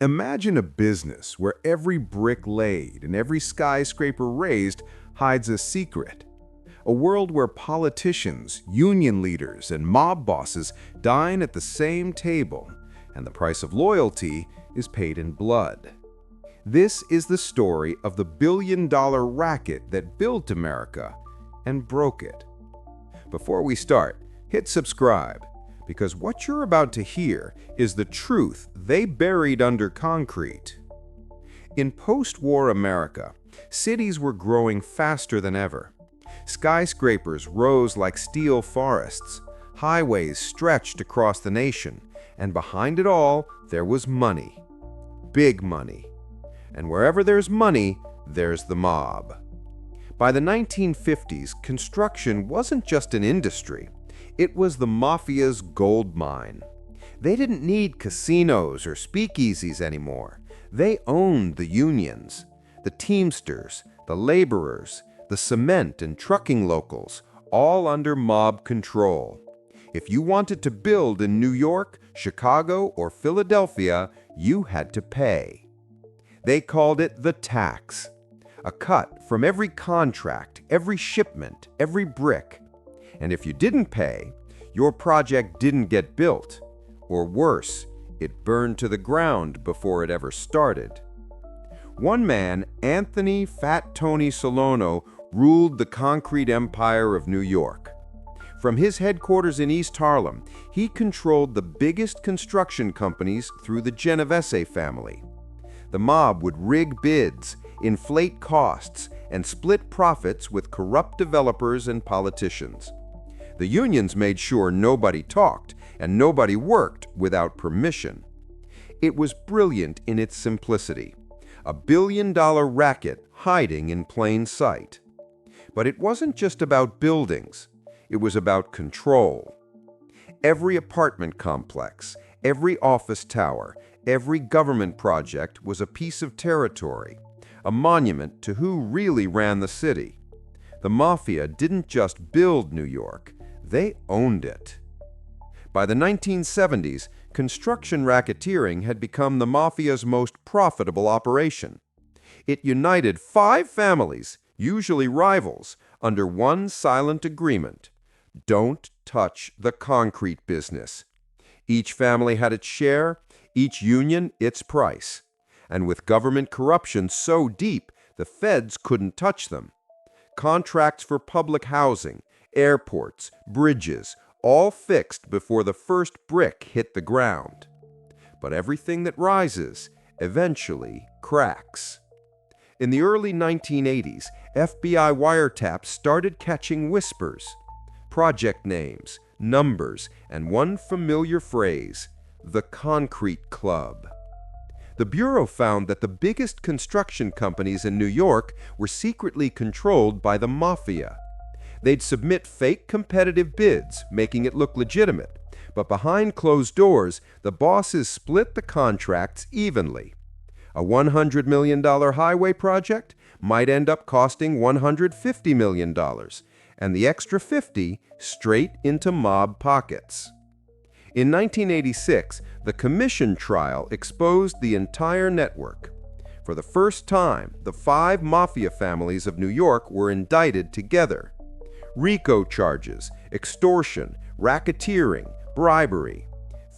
Imagine a business where every brick laid and every skyscraper raised hides a secret. A world where politicians, union leaders, and mob bosses dine at the same table, and the price of loyalty is paid in blood. This is the story of the billion-dollar racket that built America and broke it. Before we start, hit subscribe, because what you're about to hear is the truth they buried under concrete. In post-war America, cities were growing faster than ever. Skyscrapers rose like steel forests, highways stretched across the nation, and behind it all, there was money. Big money. And wherever there's money, there's the mob. By the 1950s, construction wasn't just an industry. It was the Mafia's gold mine. They didn't need casinos or speakeasies anymore. They owned the unions, the teamsters, the laborers, the cement and trucking locals, all under mob control. If you wanted to build in New York, Chicago, or Philadelphia, you had to pay. They called it the tax, a cut from every contract, every shipment, every brick. And if you didn't pay, your project didn't get built. Or worse, it burned to the ground before it ever started. One man, Anthony Fat Tony Salerno, ruled the concrete empire of New York. From his headquarters in East Harlem, he controlled the biggest construction companies through the Genovese family. The mob would rig bids, inflate costs, and split profits with corrupt developers and politicians. The unions made sure nobody talked and nobody worked without permission. It was brilliant in its simplicity, a billion-dollar racket hiding in plain sight. But it wasn't just about buildings, it was about control. Every apartment complex, every office tower, every government project was a piece of territory, a monument to who really ran the city. The Mafia didn't just build New York, they owned it. By the 1970s, construction racketeering had become the Mafia's most profitable operation. It united 5 families, usually rivals, under one silent agreement: don't touch the concrete business. Each family had its share, each union its price. And with government corruption so deep, the feds couldn't touch them. Contracts for public housing, airports, bridges, all fixed before the first brick hit the ground. But everything that rises eventually cracks. In the early 1980s, FBI wiretaps started catching whispers, project names, numbers, and one familiar phrase: the Concrete Club. The Bureau found that the biggest construction companies in New York were secretly controlled by the Mafia. They'd submit fake competitive bids, making it look legitimate, but behind closed doors, the bosses split the contracts evenly. A $100 million highway project might end up costing $150 million, and the extra 50 straight into mob pockets. In 1986, the Commission trial exposed the entire network. For the first time, the 5 Mafia families of New York were indicted together. RICO charges, extortion, racketeering, bribery.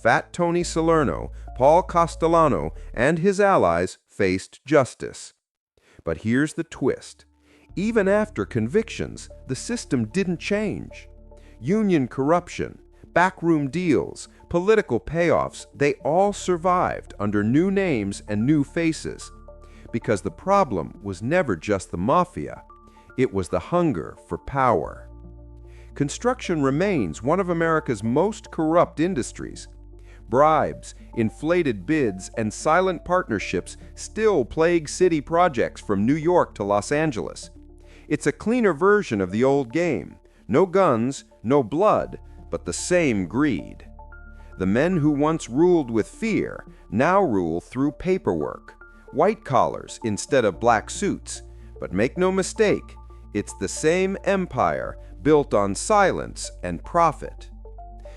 Fat Tony Salerno, Paul Castellano, and his allies faced justice. But here's the twist. Even after convictions, the system didn't change. Union corruption, backroom deals, political payoffs, they all survived under new names and new faces. Because the problem was never just the Mafia. It was the hunger for power. Construction remains one of America's most corrupt industries. Bribes, inflated bids, and silent partnerships still plague city projects from New York to Los Angeles. It's a cleaner version of the old game. No guns, no blood, but the same greed. The men who once ruled with fear now rule through paperwork. White collars instead of black suits. But make no mistake, it's the same empire built on silence and profit.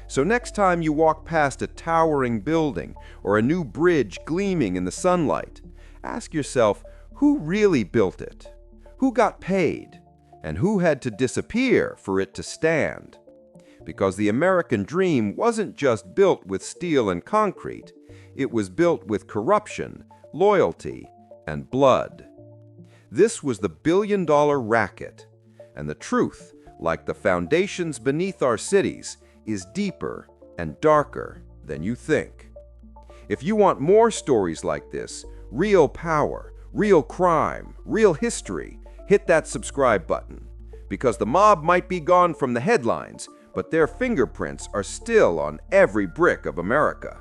So next time you walk past a towering building or a new bridge gleaming in the sunlight, ask yourself, who really built it? Who got paid? And who had to disappear for it to stand? Because the American dream wasn't just built with steel and concrete, it was built with corruption, loyalty, and blood. This was the billion-dollar racket, and the truth, like the foundations beneath our cities, is deeper and darker than you think. If you want more stories like this, real power, real crime, real history, hit that subscribe button. Because the mob might be gone from the headlines, but their fingerprints are still on every brick of America.